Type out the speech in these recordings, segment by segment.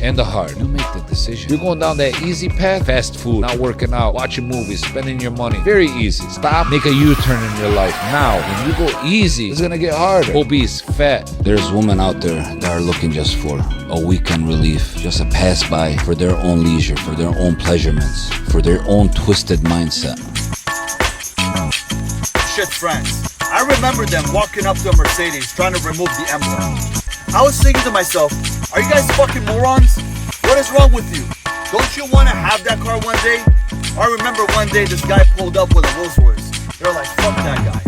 and the hard. You make the decision. You're going down that easy path, fast food, not working out, watching movies, spending your money. Very easy. Stop, make a U-turn in your life now. When you go easy, it's gonna get harder. Obese, fat. There's women out there that are looking just for a weekend relief, just a pass by for their own leisure, for their own pleasurements, for their own twisted mindset. Shit friends. I remember them walking up to a Mercedes trying to remove the emblem. I was thinking to myself, are you guys fucking morons? What is wrong with you? Don't you want to have that car one day? I remember one day this guy pulled up with a Rolls Royce. They're like, fuck that guy.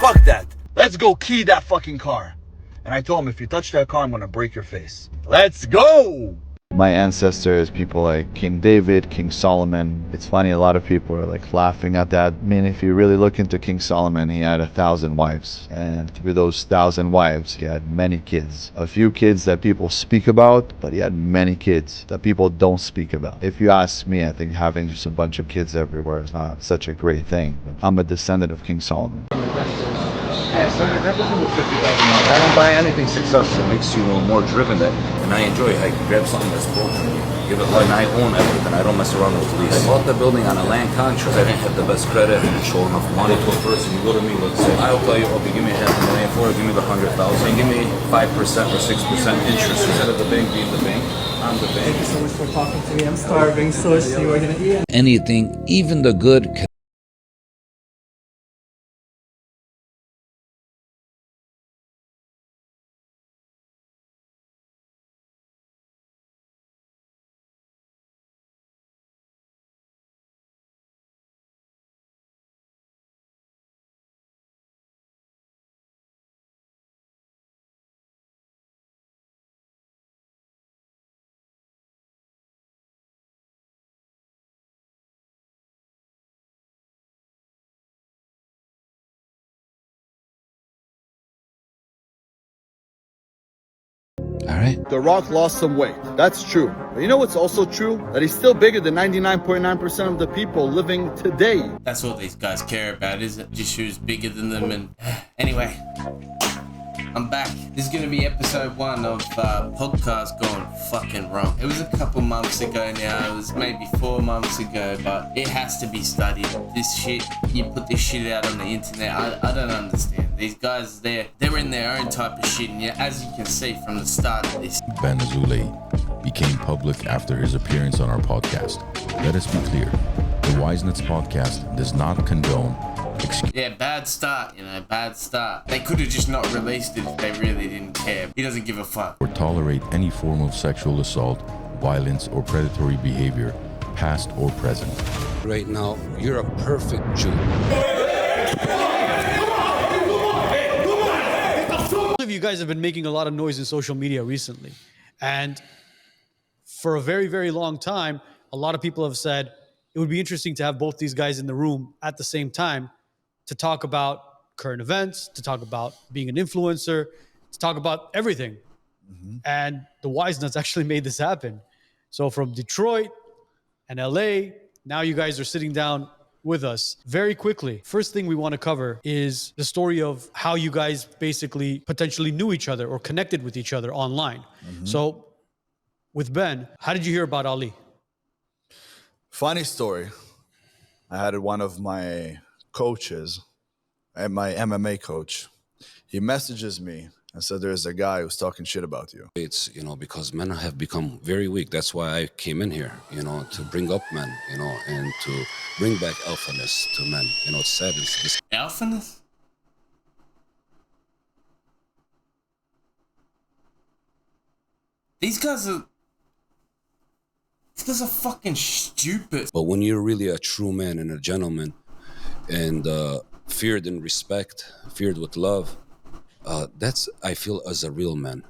Fuck that. Let's go key that fucking car. And I told him, if you touch that car, I'm gonna break your face. Let's go! My ancestors, people like King David, King Solomon. It's funny, a lot of people are like laughing at that. I mean, if you really look into King Solomon, he had 1,000 wives. And through those 1,000 wives, he had many kids. A few kids that people speak about, but he had many kids that people don't speak about. If you ask me, I think having just a bunch of kids everywhere is not such a great thing. I'm a descendant of King Solomon. Yeah, so everything with $50,000. I don't buy anything successful. It makes you more driven. And I enjoy it. I grab something that's broken. Give it like I own everything. I don't mess around with police. I bought the building on a land contract. I didn't have the best credit. I didn't show enough money to a person. You go to me, let's say, I'll tell you, okay, give me $500,000 for it. Give me the 100,000. Give me 5% or 6% interest instead of the bank being the bank. I'm the bank. Thank you so much for talking to me. I'm starving, so you are gonna eat. Anything, even the good, can all right. The Rock lost some weight. That's true. But you know what's also true? That he's still bigger than 99.9% of the people living today. That's all these guys care about, isn't it? Just who's bigger than them. And anyway, I'm back. This is gonna be episode 1 of podcast gone fucking wrong. It was a couple months ago now. It was maybe 4 months ago, but it has to be studied. This shit, you put this shit out on the internet. I don't understand. These guys, they're in their own type of shit, and as you can see from the start of this, Ben Azoulay became public after his appearance on our podcast. Let us be clear, the Wisenets podcast does not condone yeah, bad start, bad start. They could have just not released it if they really didn't care. He doesn't give a fuck. or tolerate any form of sexual assault, violence, or predatory behavior, past or present. Right now, you're a perfect Jew. All of you guys have been making a lot of noise in social media recently. And for a very, very long time, a lot of people have said it would be interesting to have both these guys in the room at the same time to talk about current events, to talk about being an influencer, to talk about everything. And the Wise Nuts actually made this happen. So from Detroit and LA, now you guys are sitting down with us very quickly. First thing we want to cover is the story of how you guys basically potentially knew each other or connected with each other online. So with Ben, how did you hear about Ali? Funny story. I had one of my coaches, my MMA coach. He messages me and said, there's a guy who's talking shit about you. It's, because men have become very weak. That's why I came in here, to bring up men, and to bring back alphaness to men. It's sad. It's this. Alphaness? These guys are fucking stupid. But when you're really a true man and a gentleman, and feared in respect, feared with love, that's, I feel, as a real man,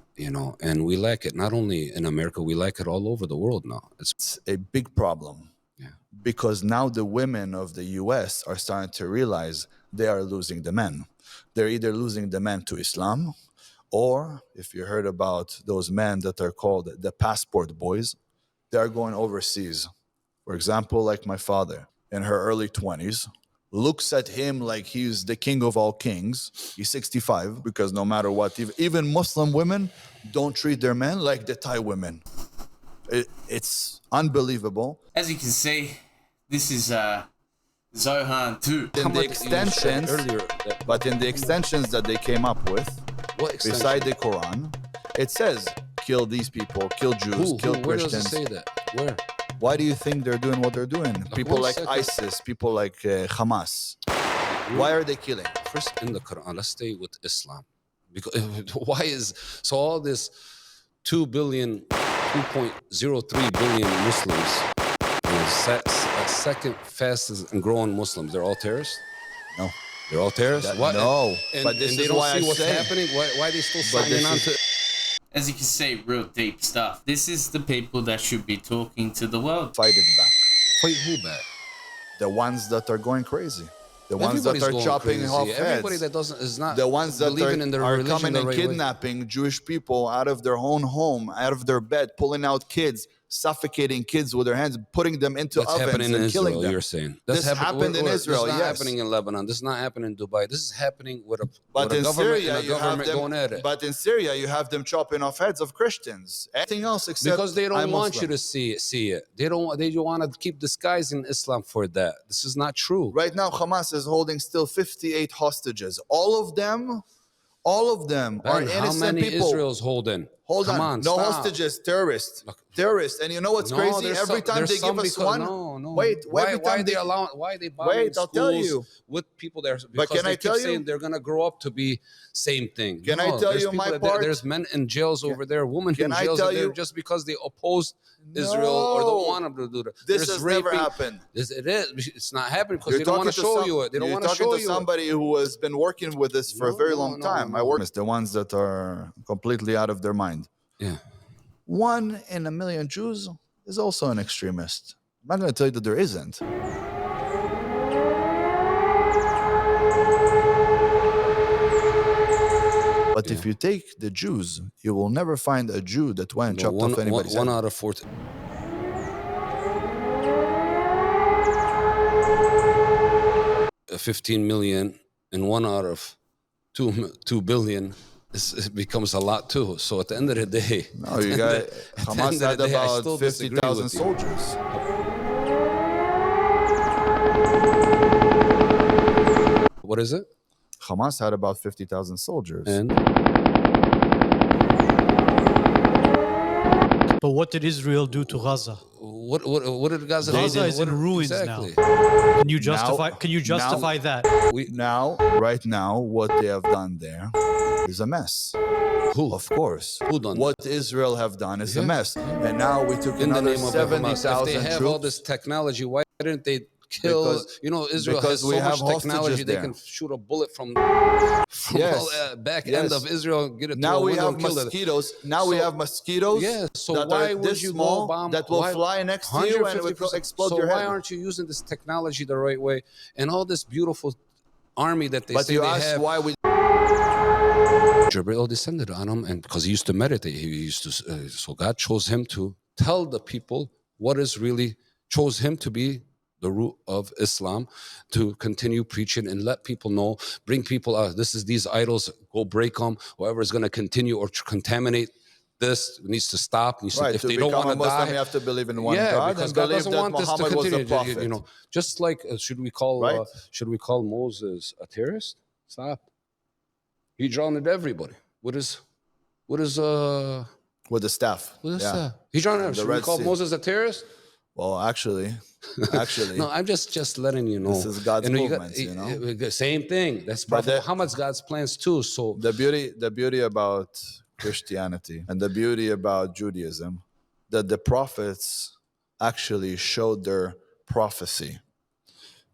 and we lack it not only in America, we lack it all over the world now. It's a big problem. Yeah. Because now the women of the US are starting to realize they are losing the men. They're either losing the men to Islam, or if you heard about those men that are called the passport boys, they are going overseas. For example, like my father in her early 20s, looks at him like he's the king of all kings. He's 65, because no matter what, even Muslim women don't treat their men like the Thai women. It's unbelievable. As you can see, this is Zohan 2. In the extensions, but in the extensions that they came up with, What extension? beside the Quran, it says kill these people, kill Jews, kill Where does it Christians. say that? Where? Why do you think they're doing what they're doing? People one like second. ISIS, people like Hamas. Why are they killing? First, in the Quran, let's stay with Islam. Because why is so all this 2.03 billion Muslims, second fastest and growing Muslims, they're all terrorists? No. They're all terrorists? That- no. And, But this and they is don't why see I what's say- happening? Why are they still But signing this on is- to As you can see, real deep stuff. This is the people that should be talking to the world. Fight it back. fight who back? The ones that are going crazy. The ones Everybody's that are going chopping crazy. off Everybody heads. that doesn't is not The ones that believing in their are religion coming the and right way. kidnapping Jewish people out of their own home, out of their bed, pulling out kids, suffocating kids with their hands, putting them into That's ovens happening in and killing Israel, them. you're saying. This happened in Israel, This is not yes. happening in Lebanon. This is not happening in Dubai. This is happening with a, But with a in government Syria, and a you have government them. going at it. But in Syria, you have them chopping off heads of Christians. Anything else except Because they don't I'm want you Muslim. to see it. They want to keep disguising Islam for that. This is not true. Right now, Hamas is holding still 58 hostages. All of them are Ben, how innocent many people. Israel's holding? Hold Come on. No stop. hostages, terrorists. Terrorists. And you know what's No, crazy? there's Every some- time there's they some give us because- one. No. Wait, every why time they allow? Why are they bombing Wait, I'll tell schools you. with people there? Because But can they I tell keep saying you? they're gonna grow up to be same thing. Can I tell there's you people my that- part? There's men in jails over there, women Can in I jails tell over there you? just because they oppose Israel or No. don't want them to do that. This There's has never raping. happened. It is. It's not happening because You're they don't want to talking show some- you it. They don't you're want to show talking to you it. somebody who has been working with this for a very long time. I work with the ones that are completely out of their mind. Yeah. 1 in a million Jews is also an extremist. I'm not going to tell you that there isn't. But if you take the Jews, you will never find a Jew that went and No, chopped off anybody's one head. out of 40. Uh, 15 million and 1 out of 2 billion it becomes a lot too. So at the end of the day, No, you got at the Hamas end of had the day, I about still disagree 50,000 with you. soldiers. What is it? Hamas had about 50,000 soldiers. And But what did Israel do to Gaza? what did Gaza do? Gaza is What- in ruins exactly. now. Can you justify? Now- Can you justify that? Now, right now, what they have done there is a mess. Who? Of course. Who done What Israel have done is a Yeah. mess. And now we took In the another name of Hamas. If 70,000 they have troops. all this technology, why didn't they kill? Israel because has we so have much technology hostages they there. can shoot a bullet from Yes. all, back Yes. end of Israel, get it Now through a we window have and kill it. mosquitoes. Now we So- have mosquitoes Yeah, so that why are would this you small go bomb? that will why- fly next to you and it will 150%. explode so your why head. aren't you using this technology the right way and all this beautiful army that they But say you they asked have? why we Jibril descended on him, and because he used to meditate, he used to. So God chose him to tell the people what is really, chose him to be the root of Islam, to continue preaching and let people know, bring people out. This is these idols. Go break them. Whoever is going to continue or contaminate this needs to stop. Right, If to they don't become want a to Muslim, die, you have to believe in one yeah, God because and God believe doesn't that want this to Muhammad was continue. the prophet. Just like should we call Right. should we call Moses a terrorist? Stop. He drowned everybody. What is with the staff. what is Yeah. that? He drowned everybody. The Should we Red call Sea. Moses a terrorist? Well, actually, No, I'm just letting you know. This is God's And movements, you know? Same thing. That's But Prophet the- Muhammad's God's plans too. So the beauty about Christianity and the beauty about Judaism, that the prophets actually showed their prophecy.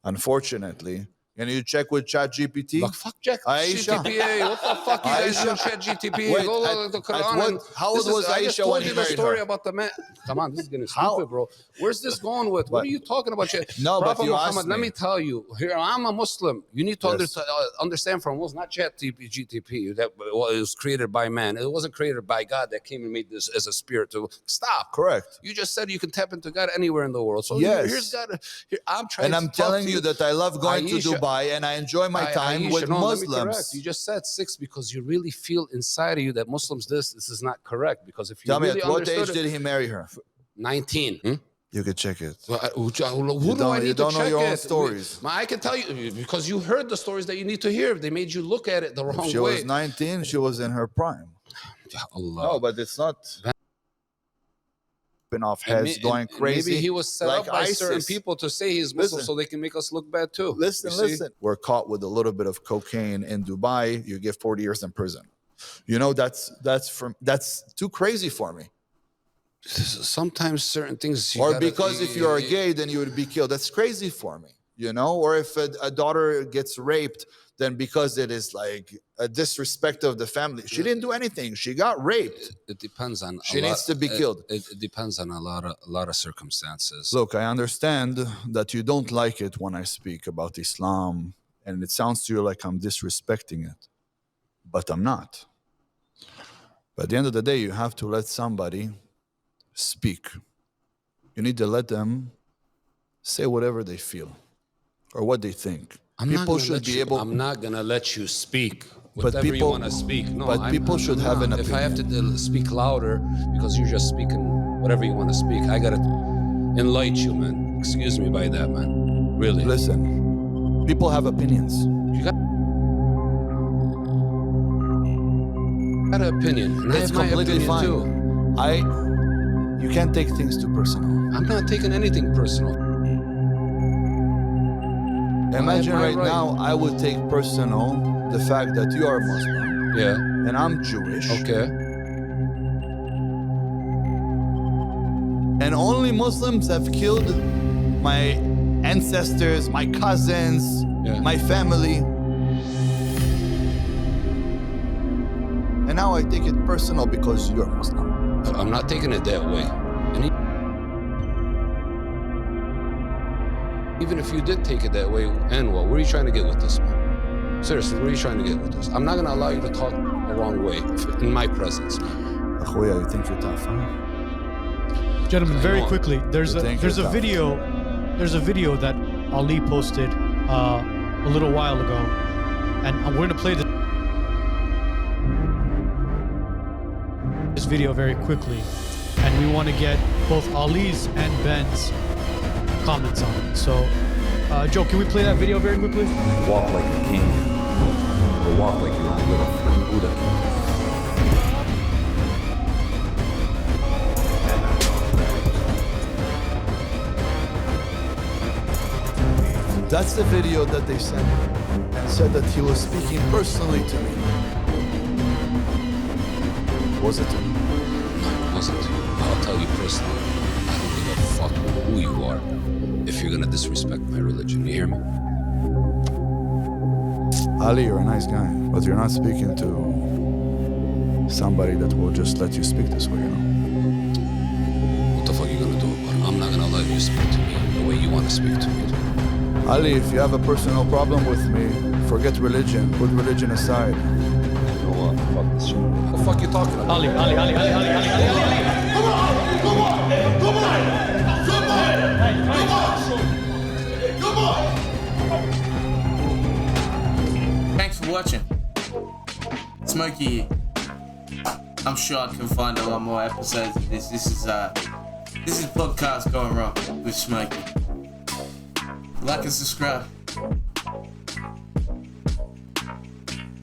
Unfortunately, can you check with ChatGPT? Look, fuck Jack Aisha. GTPA. What the fuck you guys Aisha. do Chat GTPA? Wait, Go at- look at the at Quran. what- and how old this is- was I just Aisha told when you he the married story her? about the man. Come on, this is getting How- stupid, bro. Where's this going with? What But- are you talking about? No, but Prophet you asked Muhammad, let me. me tell you. Here, I'm a Muslim. You need to Yes. understand from Muslim, not Chat GTP. That was created by man. It wasn't created by God that came and made this as a spirit to stop. Correct. You just said you can tap into God anywhere in the world. So Yes. here's God. Here, I'm trying. And to I'm talk telling to you that I love going to Aisha. Dubai and I enjoy my time Aisha, with no, let me correct. Muslims. You just said 6 because you really feel inside of you that Muslims this is not correct. Because if you Tell me, really at what understood age did he marry her? 19. You could check it. Well, who do I need you don't to know check your own it? stories. I can tell you because you heard the stories that you need to hear. They made you look at it the wrong She way. was 19. She was in her prime. Ya Allah. No, but it's not been off heads going crazy. Maybe he was set like up by certain ISIS. people to say he's Muslim Listen. so they can make us look bad too. Listen, You see? listen. We're caught with a little bit of cocaine in Dubai. You get 40 years in prison. You know, that's too crazy for me. Sometimes certain things. Or because if you are gay, then you would be killed. That's crazy for me. You know, or if a daughter gets raped, then because it is like a disrespect of the family. She didn't do anything. She got raped. It depends on. She needs to be killed. It depends on a lot of circumstances. Look, I understand that you don't like it when I speak about Islam, and it sounds to you like I'm disrespecting it, but I'm not. But at the end of the day, you have to let somebody speak. You need to let them say whatever they feel or what they think. People should be able. I'm not gonna let you speak But whatever you people- want to speak. No, but people should have an If I have opinion. to speak louder because you're just speaking whatever you want to speak, I gotta enlighten you, man. Excuse me by that, man. Really. Listen, people have opinions. You got an opinion, and I It's have my completely opinion fine. too. You can't take things too personal. I'm not taking anything personal. Imagine Am I right right? now, I would take personal the fact that you are Muslim Yeah. and I'm Jewish. Okay. And only Muslims have killed my ancestors, my cousins, Yeah. my family. And now I take it personal because you're Muslim. I'm not taking it that way. And even if you did take it that way, and what are you trying to get with this, man? Seriously, what are you trying to get with this? I'm not gonna allow you to talk the wrong way in my presence, man. Akhuya, you think you're tough, huh? Gentlemen, very know. quickly, there's You think a you're tough. video that Ali posted a little while ago, and we're going to play this video very quickly, and we want to get both Ali's and Ben's comments on it. So, Joe, can we play that video very quickly? Walk like a king, or walk like you're with a freaking Buddha. That's the video that they sent me and said that he was speaking personally to me. Was it? No, it wasn't. I'll tell you personally, I don't give a fuck who you are if you're gonna disrespect my religion. You hear me? Ali, you're a nice guy, but you're not speaking to somebody that will just let you speak this way, you know? What the fuck you gonna do about it? I'm not gonna let you speak to me the way you want to speak to me. Ali, if you have a personal problem with me, forget religion. Put religion aside. You know what? Fuck this shit. What the fuck you talking about? Ali. Thanks for watching. Smokey here. I'm sure I can find a lot more episodes of this. This is podcast going wrong with Smokey. Like and subscribe.